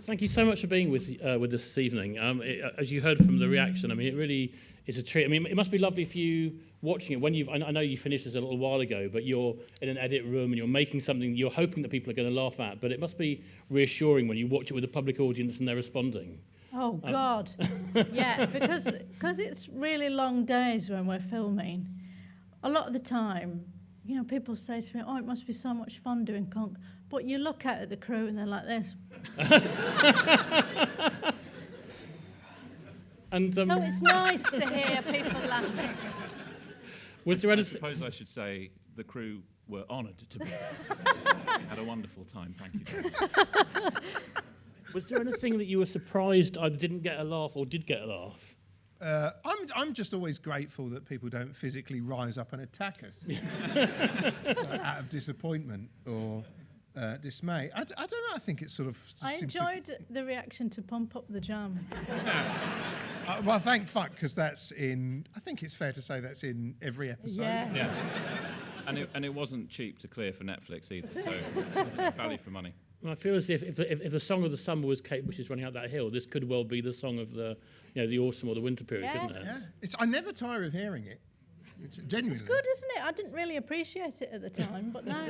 Thank you so much for being with us this evening. As you heard from the reaction, I mean, it really is a treat. I mean, it must be lovely for you watching it when I know you finished this a little while ago, but you're in an edit room and you're making something you're hoping that people are going to laugh at, but it must be reassuring when you watch it with a public audience and they're responding. Oh, God. Yeah, because it's really long days when we're filming. A lot of the time, you know, people say to me, oh, it must be so much fun doing Cunk. But you look out at the crew and they're like this. And, so it's nice to hear people laughing. Was there I suppose I should say the crew were honoured to be here. Had a wonderful time, thank you very much. Was there anything that you were surprised either didn't get a laugh or did get a laugh? I'm just always grateful that people don't physically rise up and attack us out of disappointment or dismay. I don't know. I think it's sort of. I enjoyed the reaction to Pump Up the Jam. Well, thank fuck, because that's in. I think it's fair to say that's in every episode. Yeah. And it wasn't cheap to clear for Netflix either, so value for money. Well, I feel as if the song of the summer was Kate Bush's Running Up That Hill, this could well be the song of the autumn or the winter period, couldn't it? Yeah, I never tire of hearing it. It's genuinely. It's good, isn't it? I didn't really appreciate it at the time, but now.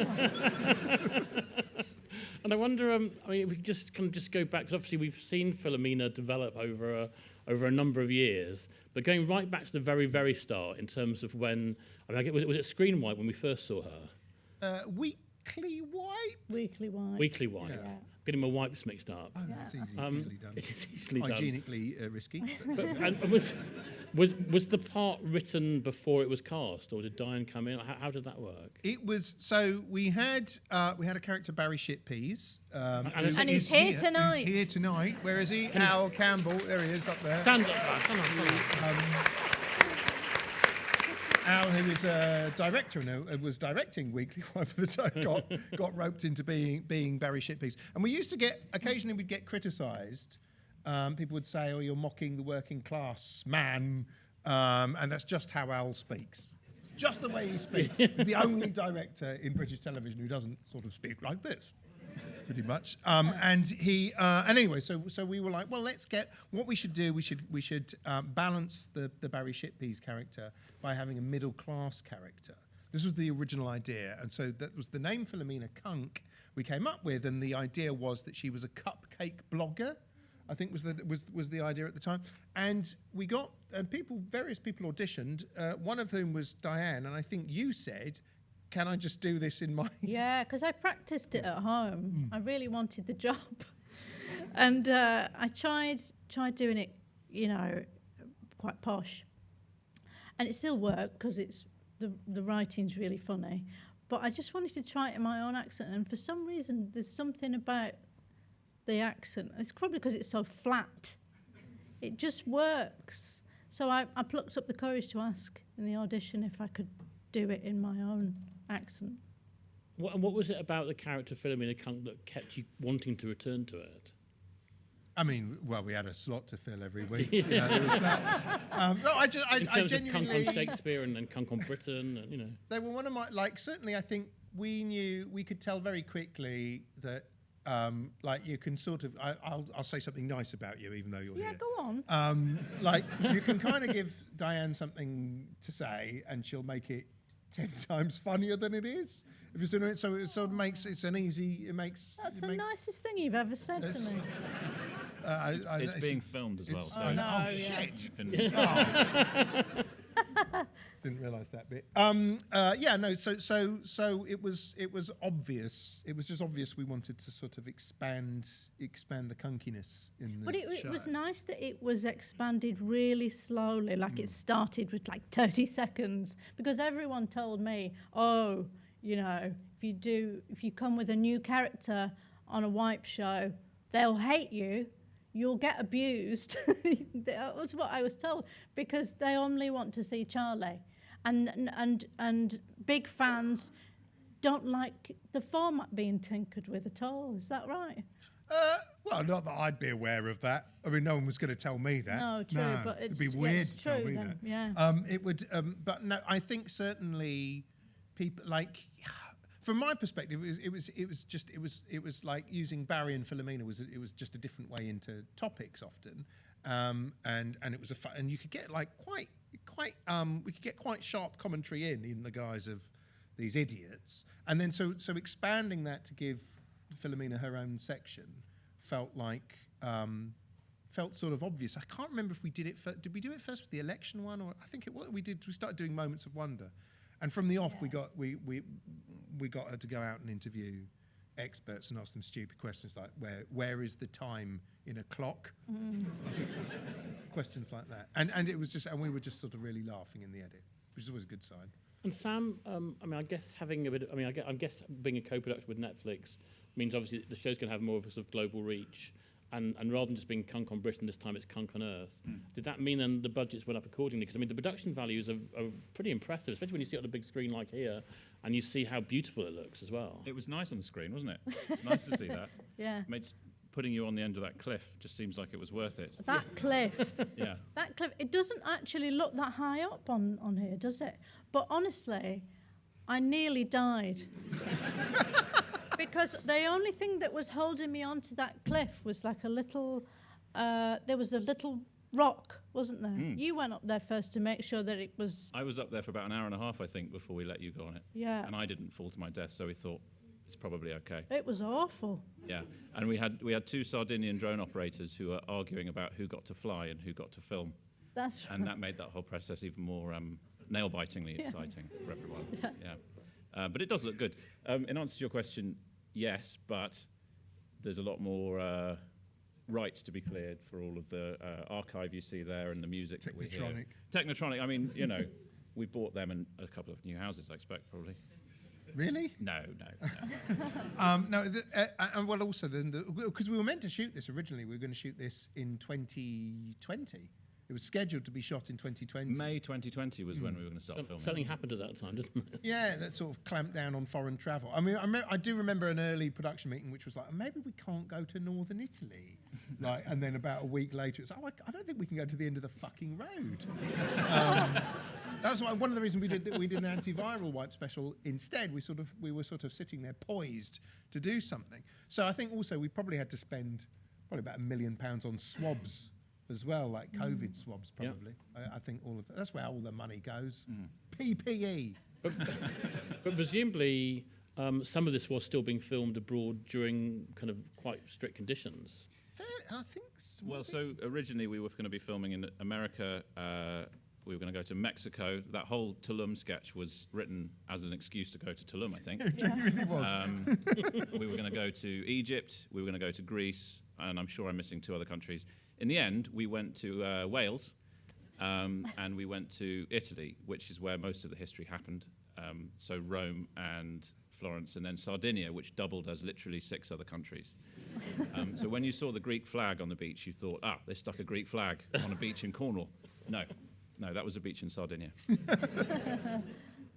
And I wonder, I mean, if we just go back, because obviously we've seen Philomena develop over a number of years, but going right back to the very, very start in terms of when, I mean, was it Screen White when we first saw her? Weekly White? Weekly White. Weekly White. Yeah. Getting my wipes mixed up. Oh, that's easily done. It is easily done. Hygienically risky. And was the part written before it was cast, or did Diane come in? How did that work? It was, so we had a character, Barry Shitpeas. And he's here tonight. He's here tonight. Where is he? Al Campbell. There he is up there. Stand up. Al, who is a director and was directing Weekly White by the time got roped into being Barry Shitpeas. And we used to occasionally we'd get criticised. People would say, oh, you're mocking the working class man. And that's just how Al speaks. It's just the way he speaks. He's the only director in British television who doesn't sort of speak like this. Pretty much, and anyway, so we were like, well, let's get what we should do. We should balance the Barry Shitpeas character by having a middle class character. This was the original idea, and so that was the name Philomena Cunk we came up with, and the idea was that she was a cupcake blogger. I think was the idea at the time, and we got various people auditioned. One of whom was Diane, and I think you said, can I just do this in my... Yeah, because I practiced it at home. I really wanted the job. And I tried doing it, you know, quite posh. And it still worked because it's the writing's really funny. But I just wanted to try it in my own accent. And for some reason, there's something about the accent. It's probably because it's so flat. It just works. So I plucked up the courage to ask in the audition if I could do it in my own accent. What was it about the character Philomena Cunk that kept you wanting to return to it? I mean, well, we had a slot to fill every week. You know, there was that. No, I genuinely... Cunk on Shakespeare and Cunk on Britain, and, you know. They were one of my, certainly I think we could tell very quickly that, you can sort of, I'll say something nice about you even though you're here. Yeah, go on. You can kind of give Diane something to say and she'll make it 10 times funnier than it is. If you're doing it, so it sort of makes That's the nicest thing you've ever said to me. It's being filmed as well. So. No, shit. Didn't realise that bit. So it was obvious. It was just obvious we wanted to sort of expand the cunkiness in the But it show. was nice that it was expanded really slowly, like it started with like 30 seconds, because everyone told me, oh, you know, if you come with a new character on a wipe show, they'll hate you. You'll get abused. That was what I was told, because they only want to see Charlie, and big fans don't like the format being tinkered with at all. Is that right? Well, not that I'd be aware of that. I mean, no one was going to tell me that. No, true, but it'd be weird to tell me then, that. Yeah. It would, but no, I think certainly people like. from my perspective, it was like using Barry and Philomena it was just a different way into topics often, and it was and you could get like we could get quite sharp commentary in the guise of these idiots, and then so expanding that to give Philomena her own section felt sort of obvious. I can't remember if we did it. Did we do it first with the election one, or I think it was. We started doing Moments of Wonder, and from the off we got her to go out and interview experts and ask them stupid questions like where is the time in a clock? Questions like that, and it was just, and we were just sort of really laughing in the edit, which is always a good sign. And Sam, I mean, I guess having a bit. I guess being a co-production with Netflix means obviously the show's going to have more of a sort of global reach. And rather than just being Cunk on Britain, this time it's Cunk on Earth. Did that mean then the budgets went up accordingly? Because I mean, the production values are pretty impressive, especially when you see it on a big screen like here, and you see how beautiful it looks as well. It was nice on the screen, wasn't it? It's nice to see that. Yeah. Putting you on the end of that cliff just seems like it was worth it. That cliff. Yeah. That cliff. It doesn't actually look that high up on here, does it? But honestly, I nearly died. Because the only thing that was holding me onto that cliff was like a little, there was a little rock, wasn't there? You went up there first to make sure that it was... I was up there for about an hour and a half, I think, before we let you go on it. Yeah. And I didn't fall to my death, so we thought it's probably okay. It was awful. Yeah. And we had two Sardinian drone operators who were arguing about who got to fly and who got to film. That's right. And that made that whole process even more nail-bitingly exciting for everyone. Yeah. But it does look good. In answer to your question, yes, but there's a lot more rights to be cleared for all of the archive you see there and the music that we hear. Technotronic. I mean, you know, we bought them and a couple of new houses, I expect, probably. Really? No. And well, also because we were meant to shoot this originally, we were going to shoot this in 2020. It was scheduled to be shot in 2020. May 2020 was when we were going to start filming. Something happened at that time, didn't it? Yeah, that sort of clamped down on foreign travel. I mean, I do remember an early production meeting which was like, maybe we can't go to northern Italy. And then about a week later, it's I don't think we can go to the end of the fucking road. That was one of the reasons we did an antiviral wipe special instead. We were sort of sitting there poised to do something. So I think also we probably had to spend probably about £1 million on swabs as well, like COVID swabs probably. Yep. I think all of that's where all the money goes. PPE. But presumably some of this was still being filmed abroad during kind of quite strict conditions. I think so. Well, so originally we were going to be filming in America. We were going to go to Mexico. That whole Tulum sketch was written as an excuse to go to Tulum, I think. It genuinely was. We were going to go to Egypt. We were going to go to Greece. And I'm sure I'm missing 2 other countries. In the end, we went to Wales, and we went to Italy, which is where most of the history happened. So Rome and Florence, and then Sardinia, which doubled as literally 6 other countries. So when you saw the Greek flag on the beach, you thought, they stuck a Greek flag on a beach in Cornwall. No, that was a beach in Sardinia.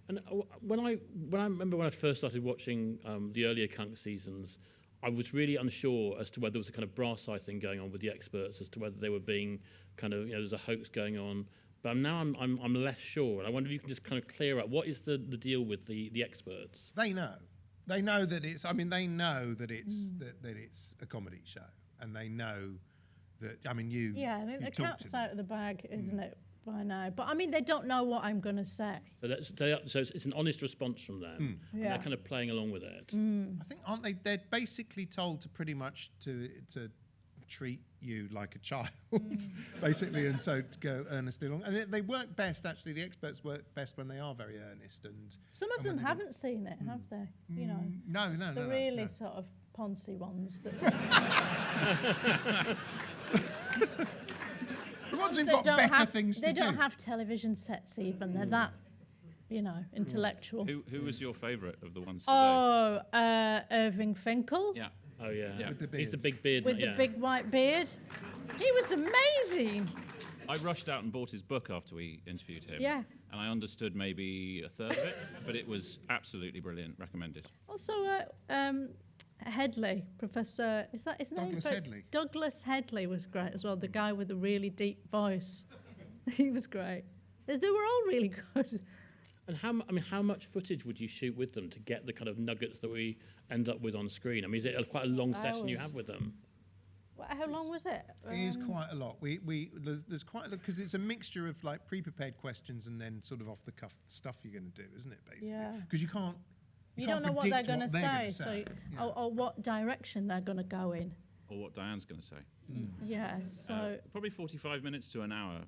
And when I remember when I first started watching the earlier Cunk seasons, I was really unsure as to whether there was a kind of brass eye thing going on with the experts, as to whether they were being kind of, there's a hoax going on. But now I'm less sure, and I wonder if you can just kind of clear up what is the deal with the experts. They know that it's. I mean, they know that it's that it's a comedy show, and they know that. I mean, you. Yeah, I mean, the cat's out of the bag, isn't it? By now, but I mean, they don't know what I'm going to say. So it's an honest response from them. And they're kind of playing along with it. I think, aren't they? They're basically told to pretty much to treat you like a child, basically, and so to go earnestly along. And they work best, actually. The experts work best when they are very earnest. And some of them haven't seen it, have they? You know, no, the really no. sort of poncy ones that. The ones who've got better things to do. They don't have television sets even. They're that, intellectual. Who was your favourite of the ones today? Oh, Irving Finkel. Yeah. Oh, yeah. With the beard. He's the big beard. With the big white beard. He was amazing. I rushed out and bought his book after we interviewed him. Yeah. And I understood maybe a third of it, but it was absolutely brilliant. Recommended. Also, Headley, Professor, is that his name? Douglas Headley. Douglas Headley was great as well, the guy with the really deep voice. He was great. They were all really good. And how much footage would you shoot with them to get the kind of nuggets that we end up with on screen? I mean, is it quite a long session you have with them? How long was it? It is quite a lot. There's quite a lot, because it's a mixture of like pre-prepared questions and then sort of off the cuff stuff you're going to do, isn't it? Basically, Yeah. because you can't. You don't know what they're going to say, Yeah. or what direction they're going to go in. Or what Diane's going to say. Yeah, so Probably 45 minutes to an hour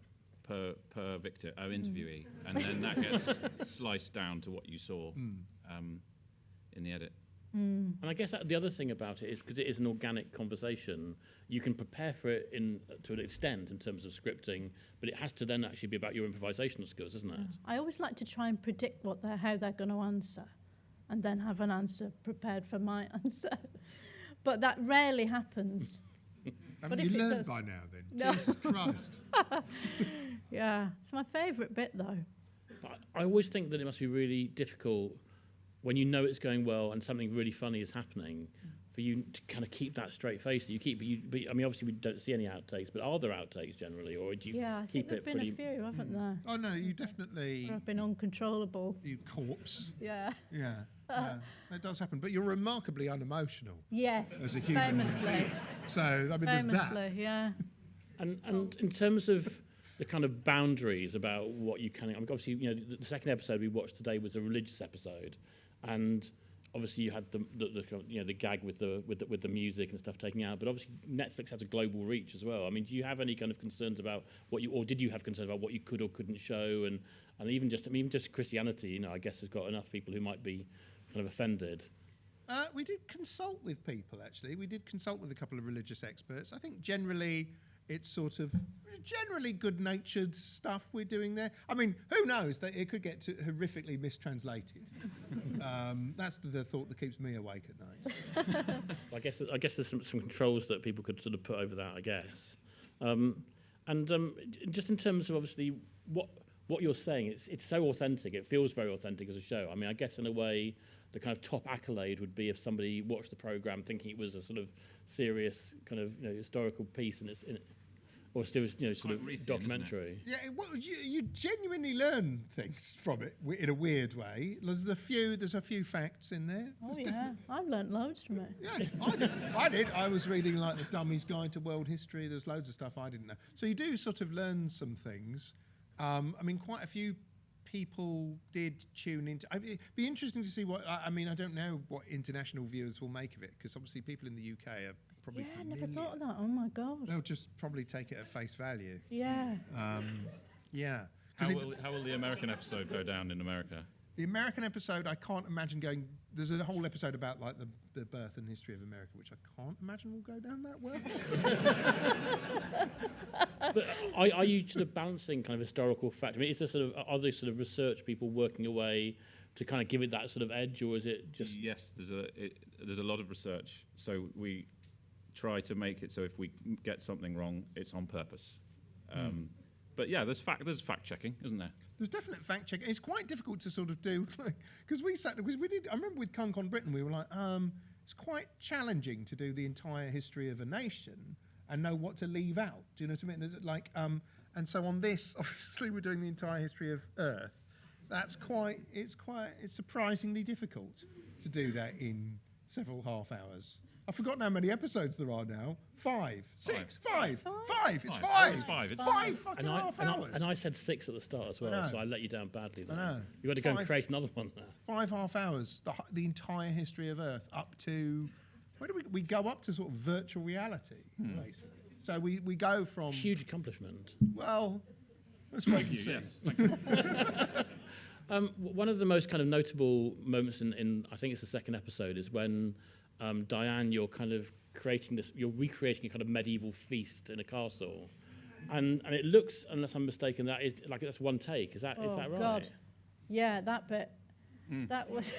per interviewee, and then that gets sliced down to what you saw in the edit. And I guess the other thing about it is, because it is an organic conversation, you can prepare for it to an extent in terms of scripting, but it has to then actually be about your improvisational skills, isn't it? I always like to try and predict how they're going to answer, and then have an answer prepared for my answer. But that rarely happens. Haven't But you if it learned does- by now then? No. Jesus Christ. Yeah, it's my favourite bit though. But I always think that it must be really difficult when you know it's going well and something really funny is happening, for you to kind of keep that straight face that you keep. But I mean, obviously we don't see any outtakes, but are there outtakes generally, or do you Yeah, I think keep there've it been pretty? a few, haven't there? Oh no, you definitely. Where I've been uncontrollable. You corpse. Yeah. Yeah. Yeah, that does happen. But you're remarkably unemotional Yes. as a human. Famously. So I mean, there's that. Famously, yeah. And in terms of the kind of boundaries about what you can, I mean, obviously, you know, the second episode we watched today was a religious episode, and obviously you had the gag with the music and stuff taken out, but obviously Netflix has a global reach as well. I mean, do you have any kind of concerns about did you have concerns about what you could or couldn't show, and even just Christianity, you know, I guess has got enough people who might be kind of offended. We did consult with people, actually. We did consult with a couple of religious experts. I think generally it's sort of generally good-natured stuff we're doing there. I mean, who knows? It could get horrifically mistranslated. That's the thought that keeps me awake at night. I guess there's some controls that people could sort of put over that, I guess. Just in terms of obviously what you're saying, it's so authentic. It feels very authentic as a show. I mean, I guess in a way, the kind of top accolade would be if somebody watched the program thinking it was a sort of serious kind of historical piece, or still sort of Quite Reithian, documentary. Yeah, you genuinely learn things from it in a weird way. There's a few facts in there. Oh There's yeah, I've learnt loads from it. Yeah, I did. I was reading like the Dummy's Guide to World History. There's loads of stuff I didn't know. So you do sort of learn some things. I mean, quite a few people did tune into. It'd be interesting to see what. I mean, I don't know what international viewers will make of it, because obviously people in the UK are probably Yeah, I familiar. never thought of that. Oh my god. They'll just probably take it at face value. Yeah. Yeah. How 'Cause will the American episode go down in America? the American episode, I can't imagine going. There's a whole episode about like the birth and history of America, which I can't imagine will go down that well. But are you sort of balancing kind of historical fact? I mean, are there sort of research people working away to kind of give it that sort of edge, or is it just? Yes, there's a lot of research. So we try to make it so if we get something wrong, it's on purpose. But yeah, there's fact checking, isn't there? There's definite fact checking. It's quite difficult to sort of do, because we did. I remember with Cunk on Britain, we were like, it's quite challenging to do the entire history of a nation and know what to leave out. Do you know what I mean? Is it like, and so on this, obviously, we're doing the entire history of Earth. It's surprisingly difficult to do that in several half hours. I've forgotten how many episodes there are now. 5, 6, 5. It's 5. It's 5. It's 5 fucking half hours. And I said 6 at the start as well, so I let you down badly there. I know. You had to go and 5 create another one there. 5 half hours, the entire history of Earth, up to, where do we go up to sort of virtual reality, basically. So we go from, Huge accomplishment. well, let's wait and see. Yes. One of the most kind of notable moments in I think it's the second episode, is when Diane, you're kind of you're recreating a kind of medieval feast in a castle, and it looks, unless I'm mistaken, that's one take. Is that right? God. Yeah, that bit. That was.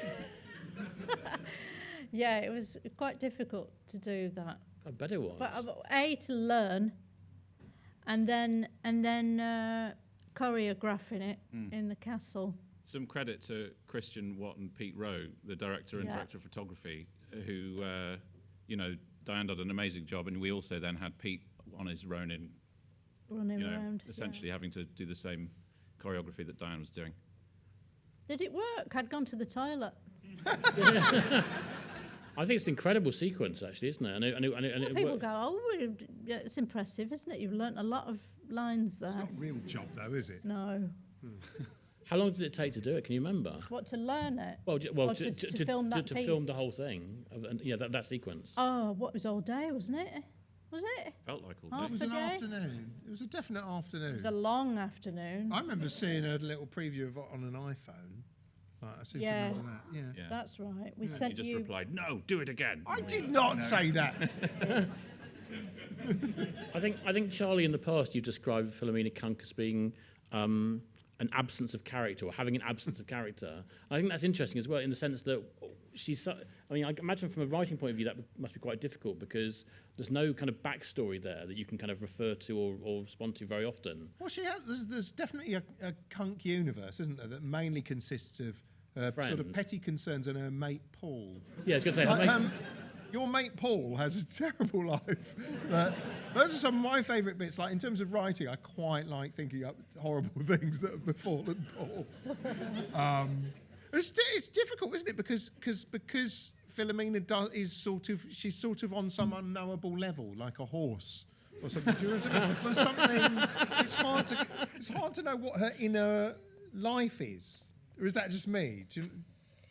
Yeah, it was quite difficult to do that. I bet it was. But to learn, and then choreographing it in the castle. Some credit to Christian Watt and Pete Rowe, the director and director of photography, who, Diane did an amazing job, and we also then had Pete on his Ronin, Running around. essentially having to do the same choreography that Diane was doing. Did it work? I'd gone to the toilet. I think it's an incredible sequence, actually, isn't it? And it People worked. go, oh, yeah, it's impressive, isn't it? You've learnt a lot of lines there. It's not a real job, though, is it? No. How long did it take to do it? Can you remember? What, to learn it? Well, Or to film that to film the piece? whole thing, that sequence. Oh, what was all day, wasn't it? Was it? Felt like all Half It day. was a an day? afternoon. It was a definite afternoon. It was a long afternoon. I remember seeing a little preview of it on an iPhone. Like, I seem Yeah. to remember that. Yeah. Yeah. That's right. We You sent just you. replied, no, do it again. I did not say that. I think Charlie, in the past, you've described Philomena Cunk as being an absence of character, or having an absence of character. I think that's interesting as well, in the sense that she's. I mean, I imagine from a writing point of view that must be quite difficult, because there's no kind of backstory there that you can kind of refer to or respond to very often. Well, there's definitely a Cunk universe, isn't there, that mainly consists of sort Friends. of petty concerns and her mate Paul. Yeah, I was going to say. Like, your mate Paul has a terrible life. Those are some of my favourite bits. Like, in terms of writing, I quite like thinking up horrible things that have befallen Paul. It's difficult, isn't it? Because Philomena she's sort of on some unknowable level, like a horse or something. Do you know what I mean? There's something. It's hard to know what her inner life is. Or is that just me?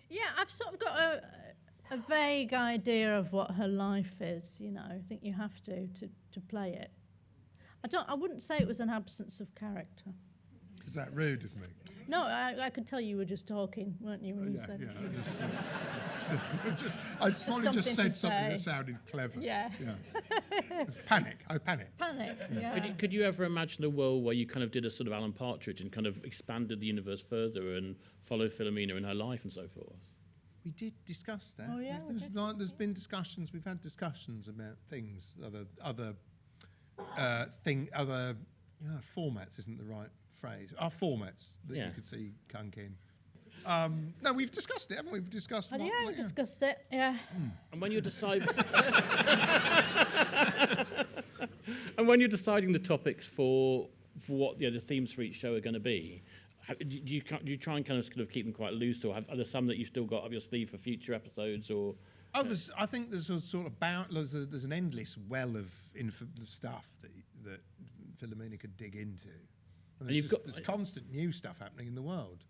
Yeah, I've sort of got a vague idea of what her life is. You know, I think you have to play it. I wouldn't say it was an absence of character. Is that rude of me? No, I could tell you were just talking, weren't you, when you said I probably something just to said something that say. sounded clever. Yeah. Panic. I panic. Panic, yeah. Could you ever imagine a world where you kind of did a sort of Alan Partridge and kind of expanded the universe further and followed Philomena in her life and so forth? We did discuss that. Oh, yeah, we did. There's been discussions. We've had discussions about things, other formats isn't the right phrase. Our formats that Yeah. you could see Cunk in. No, we've discussed it, haven't we? We've discussed. Oh, yeah, we discussed it, yeah. And when you're deciding, the topics for what the themes for each show are going to be, do you try and kind of keep them quite loose, or are there some that you've still got up your sleeve for future episodes, or? Oh, I think there's a sort of there's an endless well of stuff that Philomena could dig into. And there's constant new stuff happening in the world.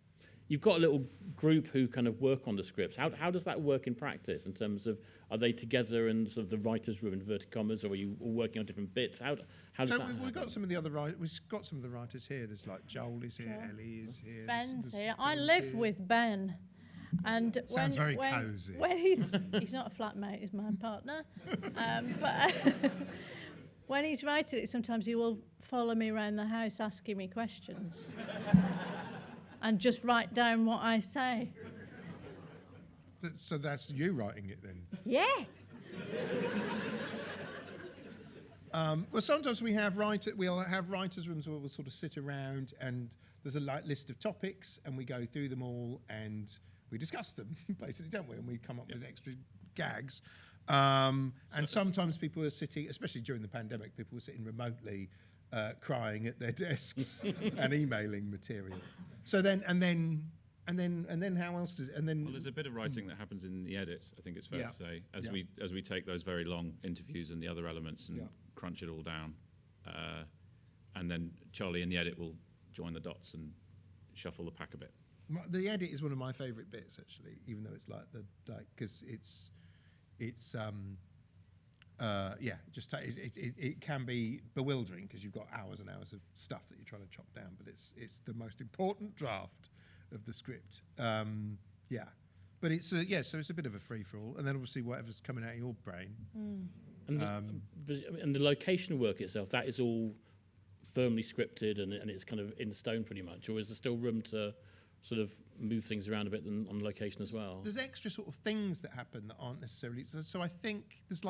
You've got a little group who kind of work on the scripts. How does that work in practice, in terms of, are they together in sort of the writer's room, inverted commas, or are you all working on different bits? How does that happen? We've got some of the other writers. We've got some of the writers here. There's like Joel is here, Ellie is here. Ben's there's here. I Ben's live here. with Ben. And Sounds very cosy. when he's not a flatmate, he's my partner. But when he's writing it, sometimes he will follow me around the house asking me questions and just write down what I say. So that's you writing it then? Yeah. Well, sometimes we'll have writers' rooms where we'll sort of sit around and there's a list of topics and we go through them all and we discuss them, basically, don't we? And we come up with extra gags. And sometimes people are sitting, especially during the pandemic, people were sitting remotely, crying at their desks and emailing material. So then how else does it? And then Well, there's a bit of writing that happens in the edit, I think it's fair Yeah. to say, as Yeah. we take those very long interviews and the other elements and Yeah. crunch it all down. And then Charlie in the edit will join the dots and shuffle the pack a bit. The edit is one of my favourite bits, actually, even though it's because it can be bewildering because you've got hours and hours of stuff that you're trying to chop down, but it's the most important draft of the script. But it's so it's a bit of a free for all, and then obviously whatever's coming out of your brain. And the location work itself, that is all firmly scripted and it's kind of in stone pretty much, or is there still room to sort of move things around a bit on location as well? There's extra sort of things that happen that aren't necessarily. So I think there's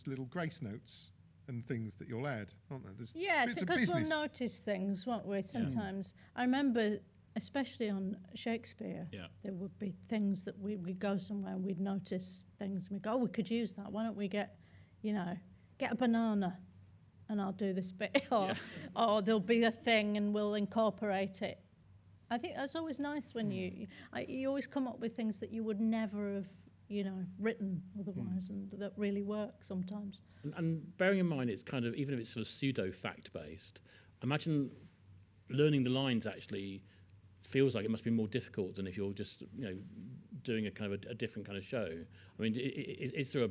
little grace notes and things that you'll add, aren't there? There's Yeah, bits of because we'll business. notice things, won't we? Sometimes. I remember, especially on Shakespeare, Yeah. there would be things that we'd go somewhere and we'd notice things and we'd go, oh, we could use that. Why don't we get a banana and I'll do this bit. Or there'll be a thing and we'll incorporate it. I think that's always nice when you always come up with things that you would never have, written otherwise, and that really work sometimes. And bearing in mind, it's kind of, even if it's sort of pseudo fact based, imagine learning the lines actually feels like it must be more difficult than if you're just doing a kind of a different kind of show. I mean, is there a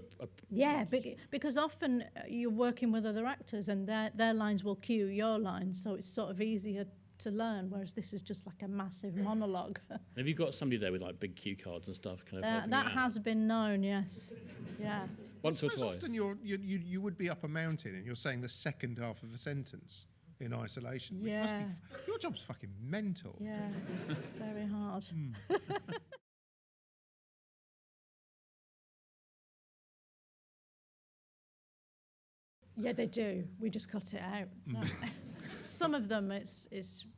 Yeah, because often you're working with other actors and their lines will cue your lines, so it's sort of easier to learn, whereas this is just like a massive monologue. Have you got somebody there with like big cue cards and stuff kind of helping That you out? has been known, yes. Yeah. Once or Because twice. often you would be up a mountain and you're saying the second half of a sentence in isolation, which must be your job's fucking mental. Yeah, very hard. Yeah, they do. We just cut it out. No. Some of them, it's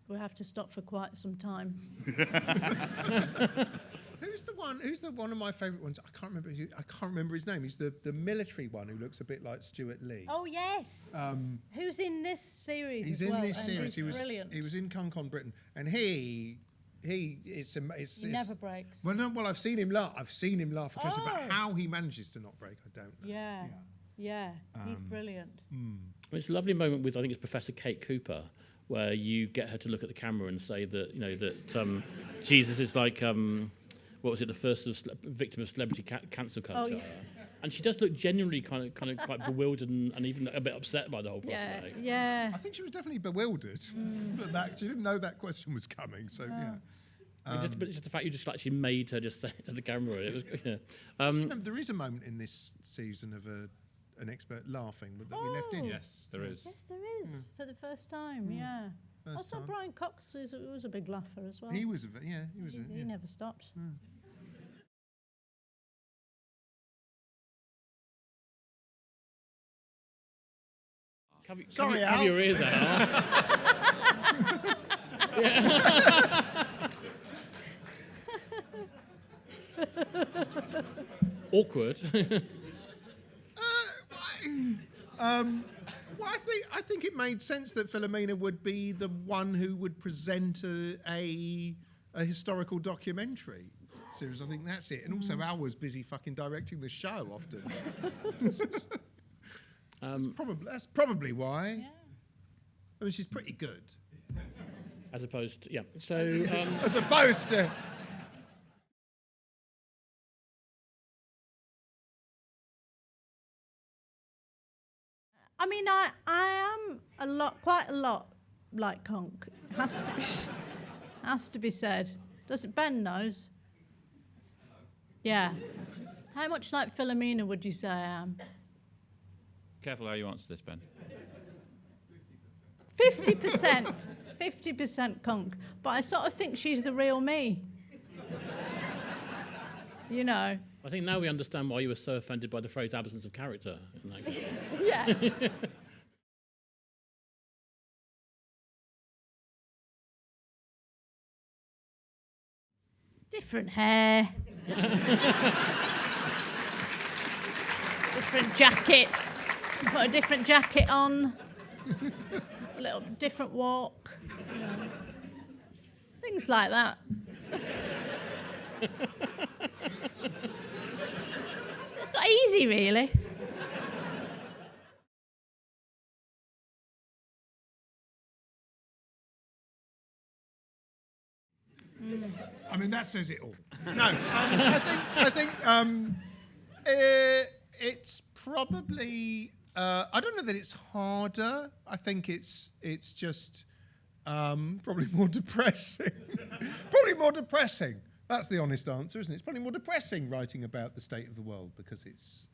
we have to stop for quite some time. Who's the one of my favourite ones? I can't remember his name. He's the military one who looks a bit like Stuart Lee. Oh yes. Who's in this series? He's as in well, this and series. He's brilliant. He was in Cunk on Britain, and he never breaks. Well, I've seen him laugh. Occasionally, but Oh. how he manages to not break, I don't know. Yeah. He's brilliant. It's a lovely moment with, I think it's Professor Kate Cooper, where you get her to look at the camera and say that, that Jesus is like, what was it, the first victim of celebrity cancel culture. Oh, yeah. And she does look genuinely kind of quite bewildered and even a bit upset by the whole prospect. Yeah. I think she was definitely bewildered that she didn't know that question was coming. So yeah. But it's just the fact you just actually made her just say it to the camera. It was, Remember, there is a moment in this season of an expert laughing that we left in. Yes, there is. Yes, there is for the first time. Yeah. First Also, time. Brian Cox was a big laugher as well. He was, he Never stopped. Sorry, cover Al. your ears out. Awkward. Well, I think it made sense that Philomena would be the one who would present a historical documentary series. I think that's it. And also, Al was busy fucking directing the show often. That's probably why. Yeah. I mean, she's pretty good. As opposed to, yeah. So, As opposed to... I mean, I am quite a lot like Cunk. Has to be said. Does it? Ben knows. Yeah. How much like Philomena would you say I am? Careful how you answer this, Ben. 50%. 50% Cunk. But I sort of think she's the real me. You know. I think now we understand why you were so offended by the phrase absence of character. In that case. Yeah. Different hair. Different jacket. Put a different jacket on. A little different walk. You know. Things like that. It's not easy, really. I mean, that says it all. No, I think it's probably. I don't know that it's harder. I think it's just probably more depressing. Probably more depressing. That's the honest answer, isn't it? It's probably more depressing writing about the state of the world because it's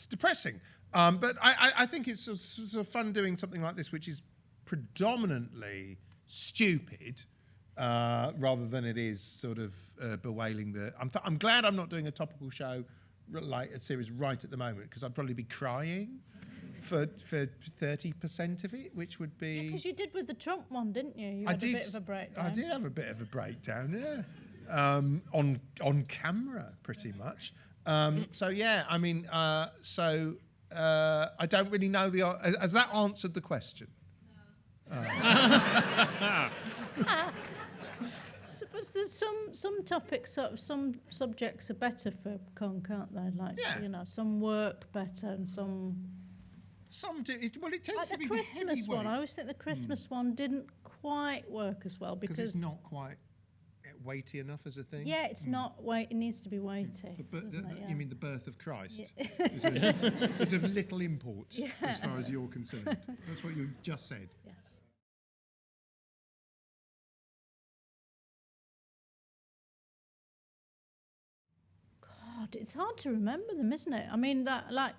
depressing. But I think it's sort of fun doing something like this, which is predominantly stupid. Rather than it is sort of bewailing the... I'm glad I'm not doing a topical show, like a series right at the moment, because I'd probably be crying for 30% of it, which would be... Because you did with the Trump one, didn't you? You had a bit of a breakdown. I did have a bit of a breakdown, yeah. On camera, pretty much. So, yeah, I mean, I don't really know the... Has that answered the question? suppose there's some topics, sort of, some subjects are better for Cunk, aren't they? Like, Yeah. you know, some work better and some... Some do. It tends Like to the be Christmas the one, I heavyweight always think the Christmas one didn't quite work as well because because... it's not quite weighty enough as a thing. Yeah, it's not weight. It needs to be weighty. But doesn't it? Yeah. you mean the birth of Christ Yeah. is of little import Yeah. as far as you're concerned. That's what you've just said. Yes. God, it's hard to remember them, isn't it? I mean, that like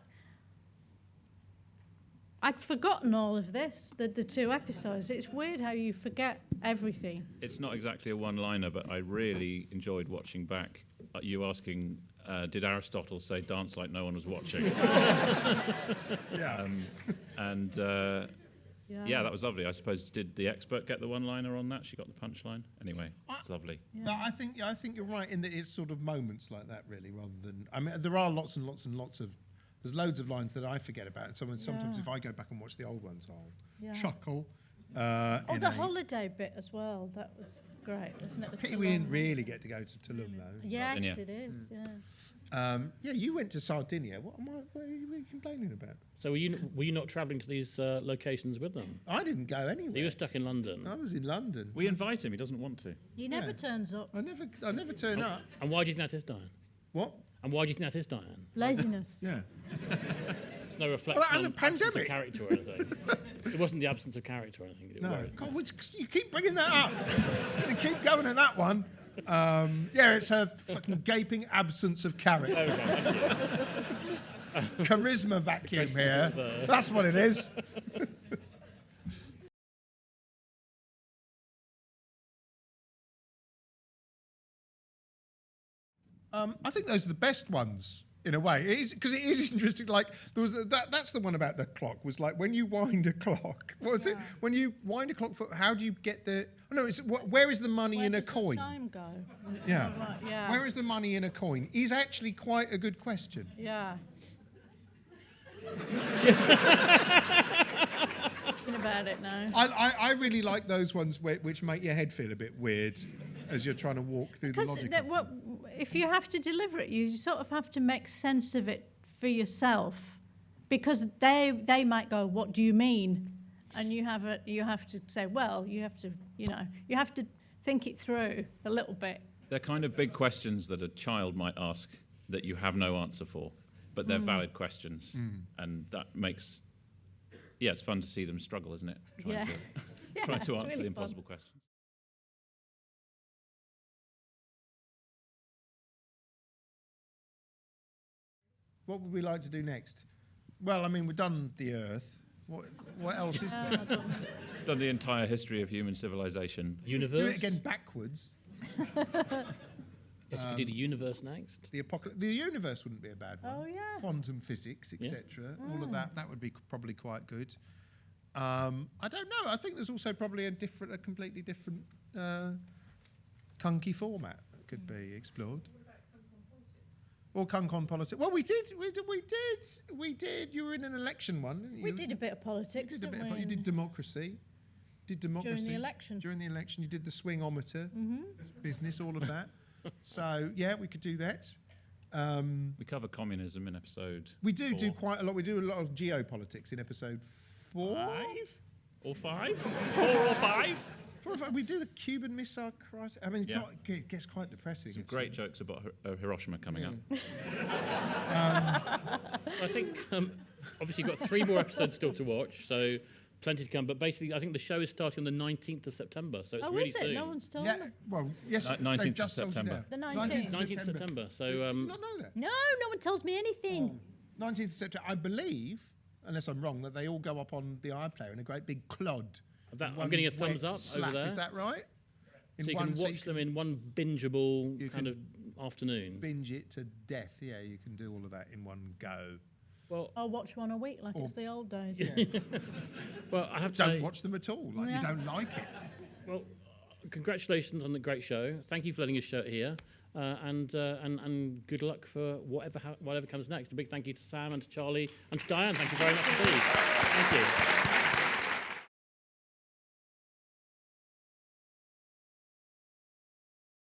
I'd forgotten all of this, the 2 episodes. It's weird how you forget everything. It's not exactly a one-liner, but I really enjoyed watching back you asking, did Aristotle say dance like no one was watching? Yeah. And yeah, that was lovely. I suppose, did the expert get the one-liner on that? She got the punchline? Anyway, it's lovely. But I think you're right in that it's sort of moments like that, really, rather than... I mean, there are lots and lots and lots of... There's loads of lines that I forget about, and sometimes if I go back and watch the old ones, I'll chuckle. Oh, the holiday bit as well. That was great, wasn't it? The Pity we didn't really get to go to Tulum, though. Yes, Sardinia. it is. Yeah. Yeah, you went to Sardinia. What are you complaining about? So were you not travelling to these locations with them? I didn't go So anywhere. you were stuck in London. I was in London. We invite him, he doesn't want to. He never Yeah. turns up. I never turn up. And why do you think that is, Diane? What? And why do you think that is, Diane? Laziness. Yeah. It's no reflection and on the absence of pandemic. character or anything. It wasn't the absence of character or anything. It No. worried. God, you keep bringing that up. You keep going at that one. Yeah, it's a fucking gaping absence of character. Okay, thank you. Charisma vacuum here. That's what it is. I think those are the best ones in a way. It is because it is interesting. Like there was that's the one about the clock. Was like when you wind a clock. What was it? When you wind a clock, how do you get the? Oh no, it's where is the money Where in a does the coin? time go? Yeah. Oh, right, yeah. Where is the money in a coin? Is actually quite a good question. Yeah. Thinking about it now. I really like those ones which make your head feel a bit weird as you're trying to walk through the Because logic. if you have to deliver it, you sort of have to make sense of it for yourself, because they might go, "What do you mean?" And you have to say, "Well, you have to think it through a little bit." They're kind of big questions that a child might ask that you have no answer for, but they're valid questions, and that makes, it's fun to see them struggle, isn't it? Yeah. Trying It's to answer really the fun. impossible questions. What would we like to do next? Well, I mean, we've done the Earth. What else is there? Done the entire history of human civilization. Universe. Do it again backwards. Yes, we did a universe next. The apocalypse. The universe wouldn't be a bad one. Oh yeah. Quantum physics, etc. All of that would be probably quite good. I don't know. I think there's also probably a completely different Cunky format that could be explored. Or Cunk on politics. Well, we did. You were in an election one, didn't you? We did a bit of politics, You did, didn't we? you did democracy. During the election. During the election, you did the swingometer business, all of that. So yeah, we could do that. We cover communism in episode We do 4. quite a lot. We do a lot of geopolitics in episode 4. 5 or 5? 4 or 5? 4 or 5. We do the Cuban Missile Crisis. I mean, Yeah. it gets quite depressing. Some actually. great jokes about Hiroshima coming up. I think obviously you've got 3 more episodes still to watch, so plenty to come. But basically, I think the show is starting on the 19th of September, so it's Oh, really is it? soon. No one's told Yeah, me. well, yes. 19th they've of just told you September. now. The 19th. 19th of September. So Did you not know that? No one tells me anything. 19th of September. I believe, unless I'm wrong, that they all go up on the iPlayer in a great big clod. I'm One getting a wet thumbs up slap. over there. Is that right? In So you one can watch them in one bingeable You kind can of afternoon. binge it to death. Yeah, you can do all of that in one go. Well, I'll watch one a week like Or- it's the old days. well, I have to Don't say, watch them at all. Like Yeah. you don't like it. well, congratulations on the great show. Thank you for letting us show it here, and good luck for whatever comes next. A big thank you to Sam and to Charlie and to Diane. Thank you very much indeed. Thank you.